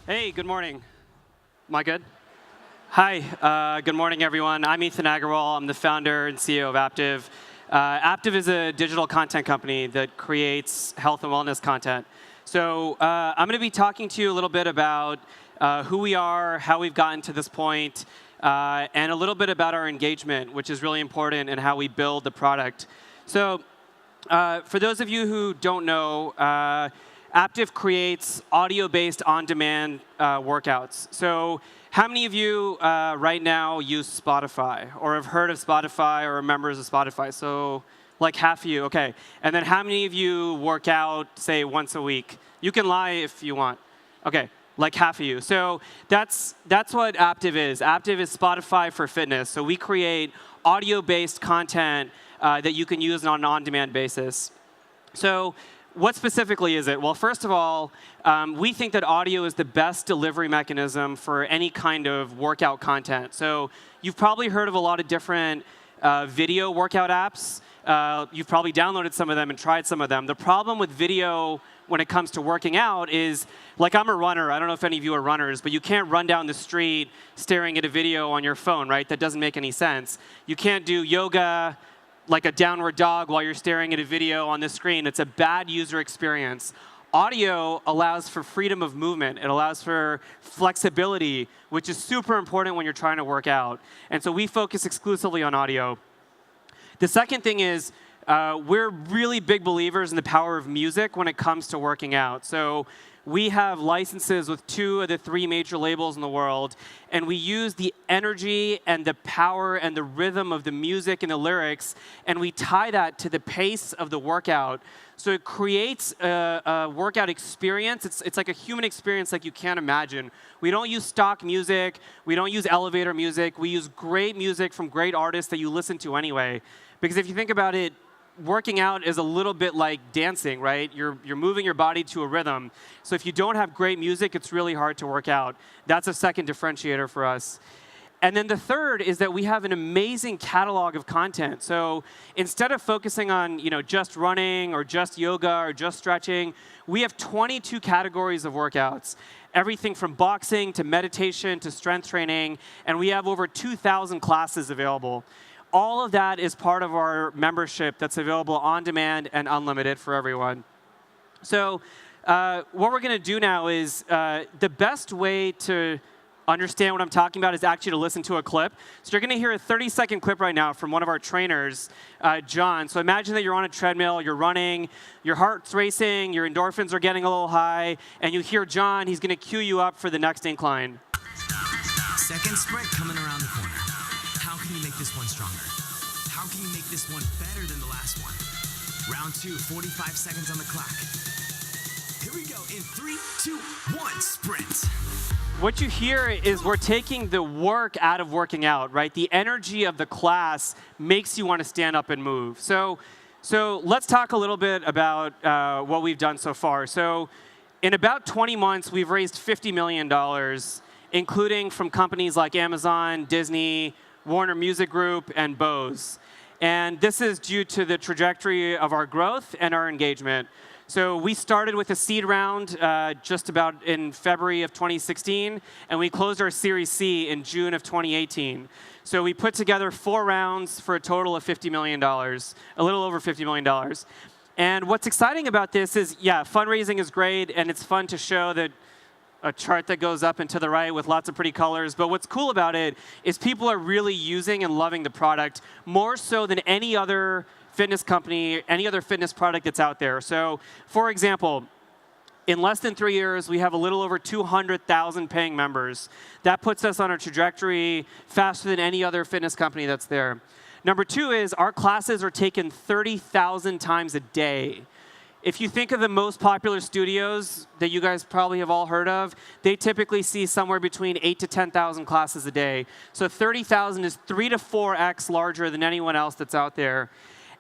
Hey, good morning. Am I good? Hi, good morning, everyone. I'm Ethan Agarwal. I'm the founder and CEO of Aaptiv. Aaptiv is a digital content company that creates health and wellness content. So I'm going to be talking to you a little bit about who we are, how we've gotten to this point, and a little bit about our engagement, which is really important, and how we build the product. So for those of you who don't know, Aaptiv creates audio-based on-demand workouts. So how many of you right now use Spotify or have heard of Spotify or are members of Spotify? So like half of you, OK. And then how many of you work out, say, once a week? You can lie if you want. OK, like half of you. So that's what Aaptiv is. Aaptiv is Spotify for fitness. So we create audio-based content that you can use on an on-demand basis. So what specifically is it? Well, first of all, we think that audio is the best delivery mechanism for any kind of workout content. So you've probably heard of a lot of different video workout apps. You've probably downloaded some of them and tried some of them. The problem with video when it comes to working out is, like, I'm a runner. I don't know if any of you are runners, but you can't run down the street staring at a video on your phone, right? That doesn't make any sense. You can't do yoga like a downward dog while you're staring at a video on the screen. It's a bad user experience. Audio allows for freedom of movement. It allows for flexibility, which is super important when you're trying to work out. And so we focus exclusively on audio. The second thing is we're really big believers in the power of music when it comes to working out. So we have licenses with 2 of the 3 major labels in the world, and we use the energy and the power and the rhythm of the music and the lyrics, and we tie that to the pace of the workout. So it creates a workout experience. It's like a human experience like you can't imagine. We don't use stock music. We don't use elevator music. We use great music from great artists that you listen to anyway. Because if you think about it, working out is a little bit like dancing, right? You're moving your body to a rhythm. So if you don't have great music, it's really hard to work out. That's a second differentiator for us. And then the third is that we have an amazing catalog of content. So instead of focusing on just running or just yoga or just stretching, we have 22 categories of workouts. Everything from boxing to meditation to strength training. And we have over 2,000 classes available. All of that is part of our membership that's available on demand and unlimited for everyone. So what we're going to do now is the best way to understand what I'm talking about is actually to listen to a clip. So you're going to hear a 30-second clip right now from one of our trainers, John. So imagine that you're on a treadmill, you're running, your heart's racing, your endorphins are getting a little high, and you hear John. He's going to cue you up for the next incline. Second sprint coming around the corner. How can you make this one stronger? How can you make this one better than the last one? Round 2, 45 seconds on the clock. Here we go in 3, 2, 1, sprint. What you hear is we're taking the work out of working out, right? The energy of the class makes you want to stand up and move. So let's talk a little bit about what we've done so far. So in about 20 months, we've raised $50 million, including from companies like Amazon, Disney, Warner Music Group, and Bose. And this is due to the trajectory of our growth and our engagement. So we started with a seed round just about in February of 2016, and we closed our Series C in June of 2018. So we put together 4 rounds for a total of $50 million, a little over $50 million. And what's exciting about this is, yeah, fundraising is great, and it's fun to show that a chart that goes up and to the right with lots of pretty colors. But what's cool about it is people are really using and loving the product more so than any other fitness company, any other fitness product that's out there. So for example, in less than 3 years, we have a little over 200,000 paying members. That puts us on a trajectory faster than any other fitness company that's there. Number 2 is our classes are taken 30,000 times a day. If you think of the most popular studios that you guys probably have all heard of, they typically see somewhere between 8,000 to 10,000 classes a day. So 30,000 is 3 to 4x larger than anyone else that's out there.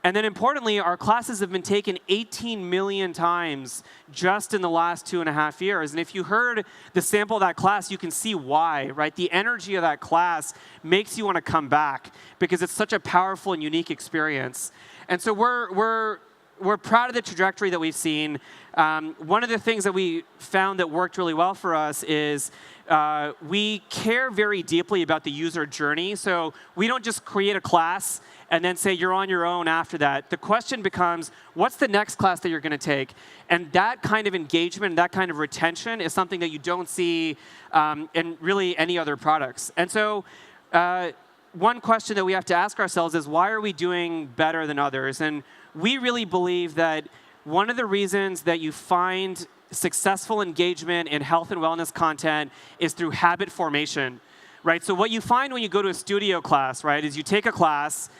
And then importantly, our classes have been taken 18 million times just in the last 2.5 years. And if you heard the sample of that class, you can see why, right? The energy of that class makes you want to come back because it's such a powerful and unique experience. And so we're we're proud of the trajectory that we've seen. One of the things that we found that worked really well for us is we care very deeply about the user journey. So we don't just create a class and then say you're on your own after that. The question becomes, what's the next class that you're going to take? And that kind of engagement, that kind of retention is something that you don't see in really any other products. And so one question that we have to ask ourselves is, why are we doing better than others? And we really believe that one of the reasons that you find successful engagement in health and wellness content is through habit formation, right? So what you find when you go to a studio class, right, is you take a class,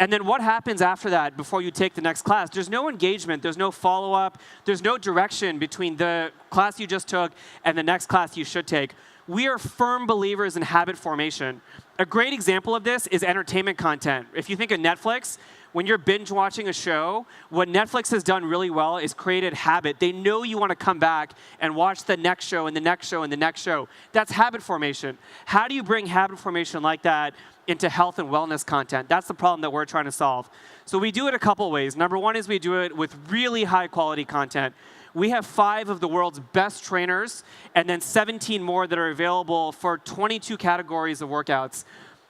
and then what happens after that before you take the next class? There's no engagement. There's no follow-up. There's no direction between the class you just took and the next class you should take. We are firm believers in habit formation. A great example of this is entertainment content. If you think of Netflix, when you're binge watching a show, what Netflix has done really well is created habit. They know you want to come back and watch the next show and the next show and the next show. That's habit formation. How do you bring habit formation like that into health and wellness content? That's the problem that we're trying to solve. So we do it a couple ways. Number one is we do it with really high quality content. We have 5 of the world's best trainers, and then 17 more that are available for 22 categories of workouts.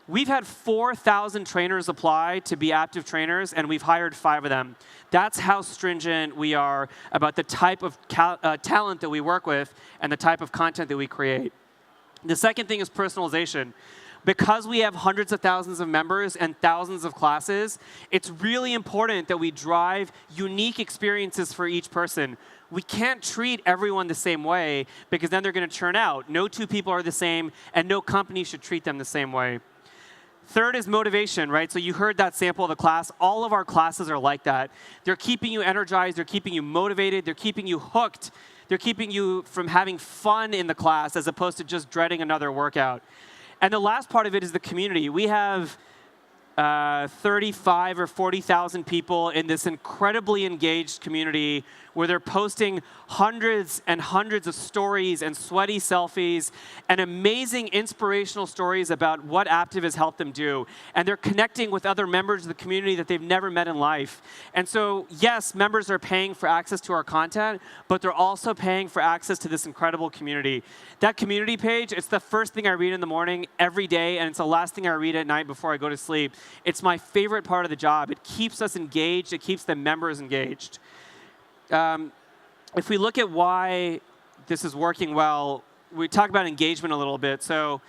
We've had 4,000 trainers apply to be Aaptiv trainers, and we've hired 5 of them. That's how stringent we are about the type of talent that we work with and the type of content that we create. The second thing is personalization. Because we have hundreds of thousands of members and thousands of classes, it's really important that we drive unique experiences for each person. We can't treat everyone the same way, because then they're going to churn out. No 2 people are the same, and no company should treat them the same way. Third is motivation, right? So you heard that sample of the class. All of our classes are like that. They're keeping you energized. They're keeping you motivated. They're keeping you hooked. They're keeping you from having fun in the class as opposed to just dreading another workout. And the last part of it is the community. We have 35 or 40,000 people in this incredibly engaged community where they're posting hundreds and hundreds of stories and sweaty selfies and amazing inspirational stories about what Aaptiv has helped them do. And they're connecting with other members of the community that they've never met in life. And so, yes, members are paying for access to our content, but they're also paying for access to this incredible community. That community page, it's the first thing I read in the morning every day, and it's the last thing I read at night before I go to sleep. It's my favorite part of the job. It keeps us engaged. It keeps the members engaged. If we look at why this is working well, we talk about engagement a little bit. So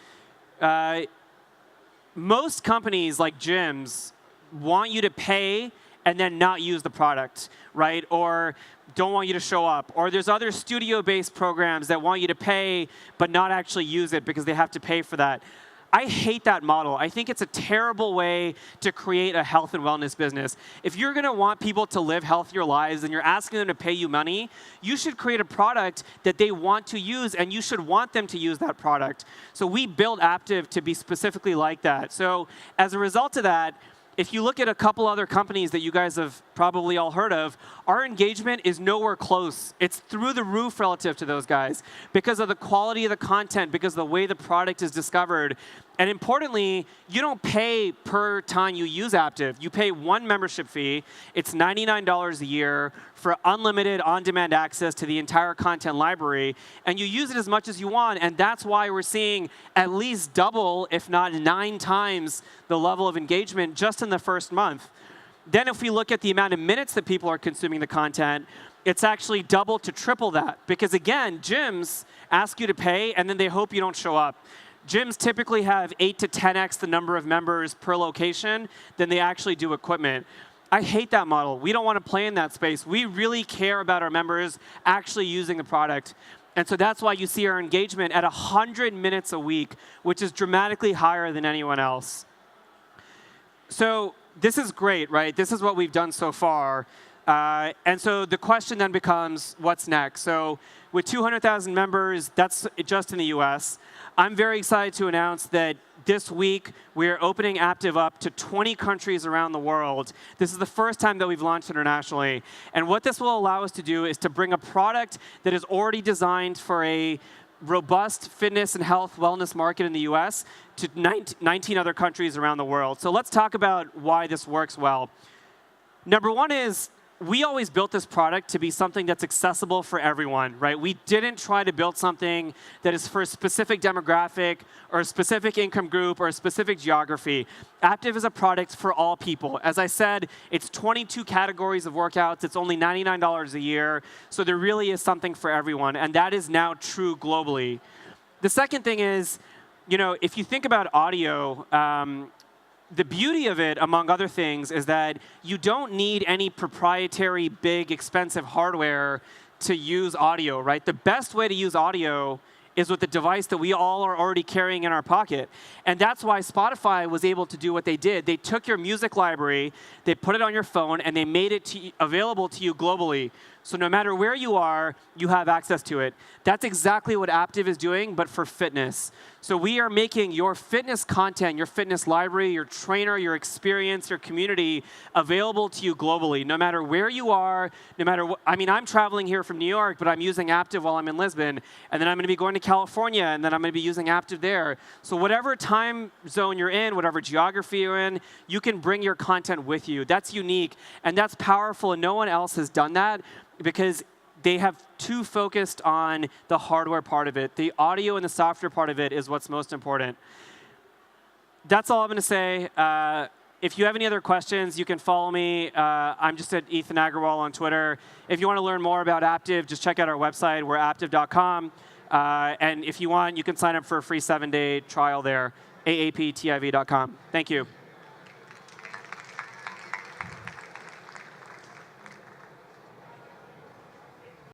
most companies like gyms want you to pay and then not use the product, right? Or don't want you to show up. Or there's other studio-based programs that want you to pay but not actually use it because they have to pay for that. I hate that model. I think it's a terrible way to create a health and wellness business. If you're going to want people to live healthier lives and you're asking them to pay you money, you should create a product that they want to use, and you should want them to use that product. So we built Aaptiv to be specifically like that. So as a result of that, if you look at a couple other companies that you guys have probably all heard of, our engagement is nowhere close. It's through the roof relative to those guys because of the quality of the content, because of the way the product is discovered. And importantly, you don't pay per time you use Aaptiv. You pay one membership fee. It's $99 a year for unlimited on-demand access to the entire content library. And you use it as much as you want. And that's why we're seeing at least double, if not 9 times, the level of engagement just in the first month. Then if we look at the amount of minutes that people are consuming the content, it's actually double to triple that. Because again, gyms ask you to pay, and then they hope you don't show up. Gyms typically have 8 to 10x the number of members per location than they actually do equipment. I hate that model. We don't want to play in that space. We really care about our members actually using the product. And so that's why you see our engagement at 100 minutes a week, which is dramatically higher than anyone else. So this is great, right? This is what we've done so far. And so the question then becomes, what's next? So with 200,000 members, that's just in the US. I'm very excited to announce that this week we're opening Aaptiv up to 20 countries around the world. This is the first time that we've launched internationally. And what this will allow us to do is to bring a product that is already designed for a robust fitness and health wellness market in the US to 19 other countries around the world. So let's talk about why this works well. Number one is we always built this product to be something that's accessible for everyone, right? We didn't try to build something that is for a specific demographic or a specific income group or a specific geography. Aaptiv is a product for all people. As I said, it's 22 categories of workouts. It's only $99 a year. So there really is something for everyone. And that is now true globally. The second thing is, if you think about audio, the beauty of it, among other things, is that you don't need any proprietary, big, expensive hardware to use audio, right? The best way to use audio is with the device that we all are already carrying in our pocket. And that's why Spotify was able to do what they did. They took your music library, they put it on your phone, and they made it available to you globally. So no matter where you are, you have access to it. That's exactly what Aaptiv is doing, but for fitness. So we are making your fitness content, your fitness library, your trainer, your experience, your community available to you globally, no matter where you are, no matter what. I mean, I'm traveling here from New York, but I'm using Aaptiv while I'm in Lisbon. And then I'm going to be going to California, and then I'm going to be using Aaptiv there. So whatever time zone you're in, whatever geography you're in, you can bring your content with you. That's unique, and that's powerful, and no one else has done that, because they have too focused on the hardware part of it. The audio and the software part of it is what's most important. That's all I'm going to say. If you have any other questions, you can follow me. I'm just at Ethan Agarwal on Twitter. If you want to learn more about Aaptiv, just check out our website. We're aaptiv.com. And if you want, you can sign up for a free 7-day trial there, aaptiv.com. Thank you.